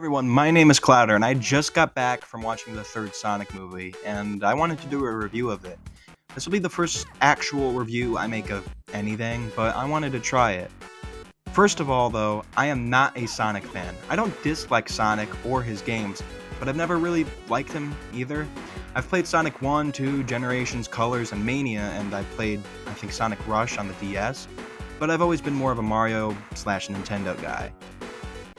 Everyone, my name is Clouder, and I just got back from watching the third Sonic movie, and I wanted to do a review of it. This will be the first actual review I make of anything, but I wanted to try it. First of all, though, I am not a Sonic fan. I don't dislike Sonic or his games, but I've never really liked him either. I've played Sonic 1, 2, Generations, Colors, and Mania, and I played, I think, Sonic Rush on the DS, but I've always been more of a Mario/Nintendo guy.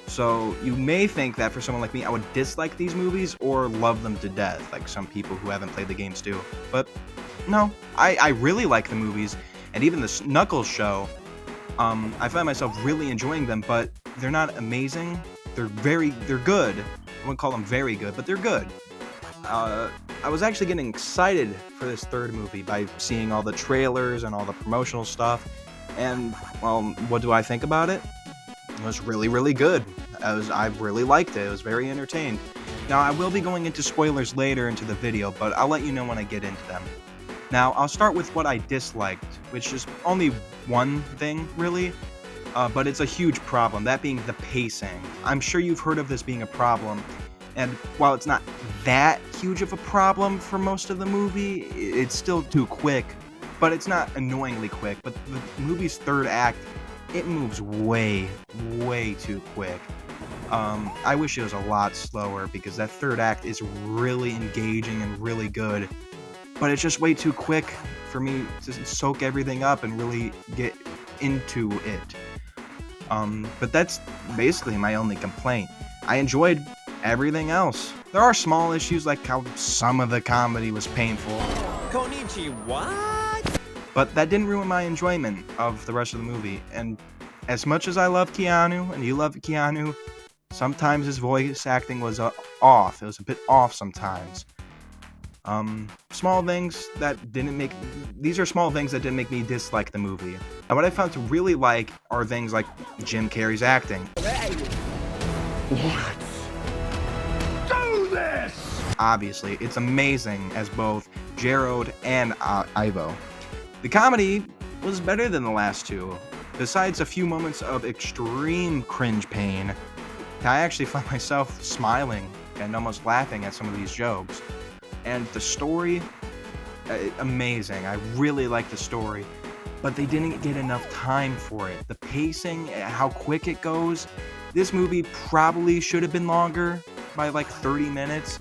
So you may think that for someone like me, I would dislike these movies or love them to death, like some people who haven't played the games do. But no, I really like the movies, and even the Knuckles show. I find myself really enjoying them, but they're not amazing. They're good. I wouldn't call them very good, but they're good. I was actually getting excited for this third movie by seeing all the trailers and all the promotional stuff, and well, what do I think about it? It was really, really good. I really liked it. It was very entertained. Now, I will be going into spoilers later into the video, but I'll let you know when I get into them. Now, I'll start with what I disliked, which is only one thing, really, but it's a huge problem, that being the pacing. I'm sure you've heard of this being a problem, and while it's not that huge of a problem for most of the movie, it's still too quick, but it's not annoyingly quick. But the movie's third act, it moves way, way too quick. I wish it was a lot slower because that third act is really engaging and really good, but it's just way too quick for me to soak everything up and really get into it. But that's basically my only complaint. I enjoyed everything else. There are small issues like how some of the comedy was painful. Konnichiwa. But that didn't ruin my enjoyment of the rest of the movie, and as much as I love Keanu, and you love Keanu, sometimes his voice acting was off. It was a bit off sometimes. Small things that didn't make... These are small things that didn't make me dislike the movie. And what I found to really like are things like Jim Carrey's acting. What? Do this! Obviously, it's amazing as both Gerald and Ivo. The comedy was better than the last two. Besides a few moments of extreme cringe pain, I actually found myself smiling and almost laughing at some of these jokes. And the story, amazing. I really like the story, but they didn't get enough time for it. The pacing, how quick it goes. This movie probably should have been longer by like 30 minutes,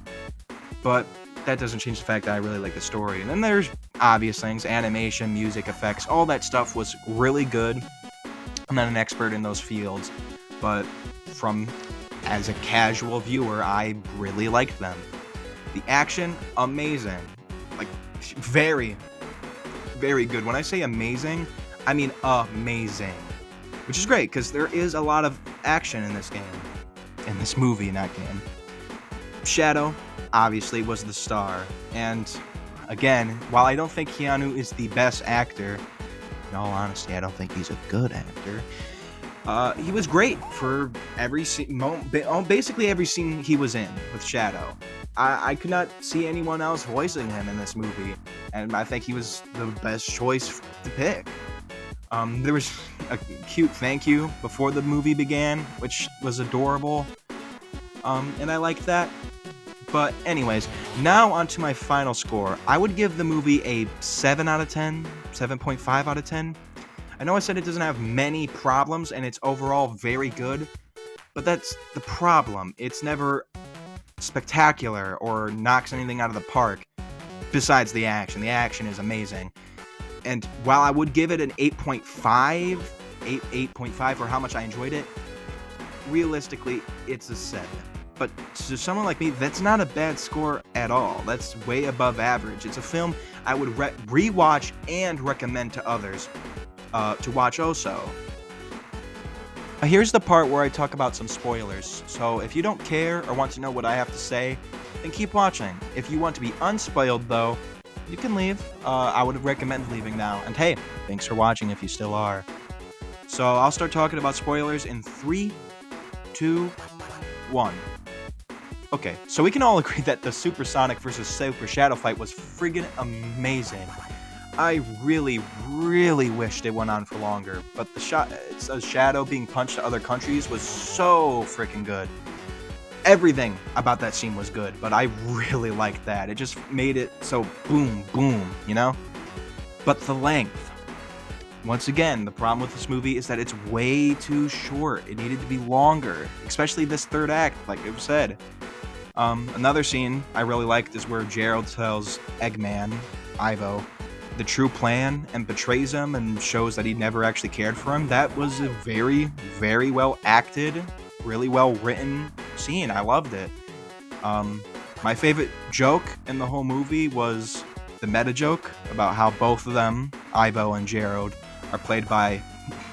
but that doesn't change the fact that I really like the story. And then there's obvious things, animation, music, effects, all that stuff was really good. I'm not an expert in those fields, but as a casual viewer, I really liked them. The action, amazing. Like, very, very good. When I say amazing, I mean amazing. Which is great, because there is a lot of action in this game. In this movie, not game. Shadow, obviously, was the star. And, again, while I don't think Keanu is the best actor, in all honesty, I don't think he's a good actor. He was great for every basically every scene he was in with Shadow. I could not see anyone else voicing him in this movie, and I think he was the best choice to pick. There was a cute thank you before the movie began, which was adorable, and I liked that. But anyways, now on to my final score. I would give the movie a 7 out of 10, 7.5 out of 10. I know I said it doesn't have many problems, and it's overall very good, but that's the problem. It's never spectacular or knocks anything out of the park, besides the action. The action is amazing. And while I would give it an 8.5 for how much I enjoyed it, realistically, it's a 7. But to someone like me, that's not a bad score at all. That's way above average. It's a film I would rewatch and recommend to others to watch also. Here's the part where I talk about some spoilers. So if you don't care or want to know what I have to say, then keep watching. If you want to be unspoiled, though, you can leave. I would recommend leaving now. And hey, thanks for watching if you still are. So I'll start talking about spoilers in 3, 2, 1. Okay, so we can all agree that the Super Sonic vs. Super Shadow fight was friggin' amazing. I really, really wished it went on for longer, but the Shadow being punched to other countries was so freaking good. Everything about that scene was good, but I really liked that. It just made it so boom, boom, you know? But the length. Once again, the problem with this movie is that it's way too short. It needed to be longer, especially this third act, like I've said. Another scene I really liked is where Gerald tells Eggman, Ivo, the true plan and betrays him and shows that he never actually cared for him. That was a very, very well acted, really well written scene. I loved it. My favorite joke in the whole movie was the meta joke about how both of them, Ivo and Gerald, are played by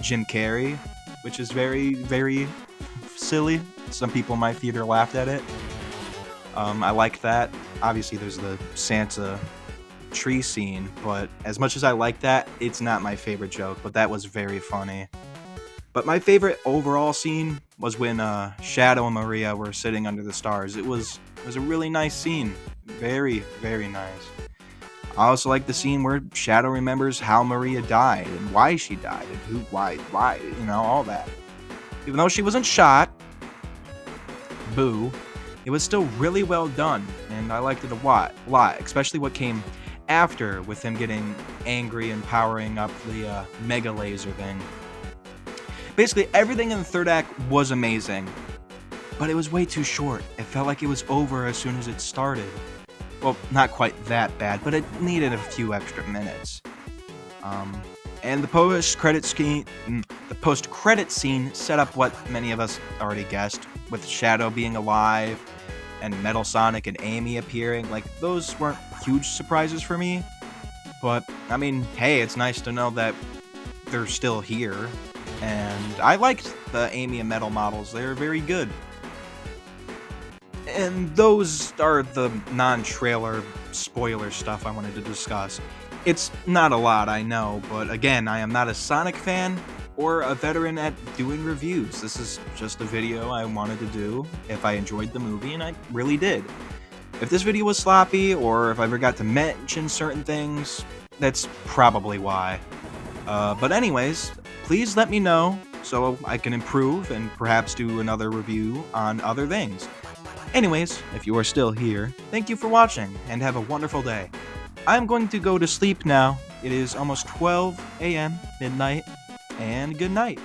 Jim Carrey, which is very, very silly. Some people in my theater laughed at it. I like that. Obviously, there's the Santa tree scene, but as much as I like that, it's not my favorite joke, but that was very funny. But my favorite overall scene was when Shadow and Maria were sitting under the stars. It was a really nice scene. Very, very nice. I also like the scene where Shadow remembers how Maria died and why she died and why, you know, all that. Even though she wasn't shot, boo, it was still really well done, and I liked it a lot, especially what came after with him getting angry and powering up the mega laser thing. Basically, everything in the third act was amazing, but it was way too short. It felt like it was over as soon as it started. Well, not quite that bad, but it needed a few extra minutes. And the post-credit scene set up what many of us already guessed, with Shadow being alive and Metal Sonic and Amy appearing. Like, those weren't huge surprises for me, but I mean, hey, it's nice to know that they're still here. And I liked the Amy and Metal models. They're very good. And those are the non-trailer spoiler stuff I wanted to discuss. It's not a lot, I know, but again, I am not a Sonic fan or a veteran at doing reviews. This is just a video I wanted to do if I enjoyed the movie, and I really did. If this video was sloppy, or if I forgot to mention certain things, that's probably why. But anyways, please let me know so I can improve and perhaps do another review on other things. Anyways, if you are still here, thank you for watching, and have a wonderful day. I'm going to go to sleep now. It is almost 12 a.m., midnight, and good night.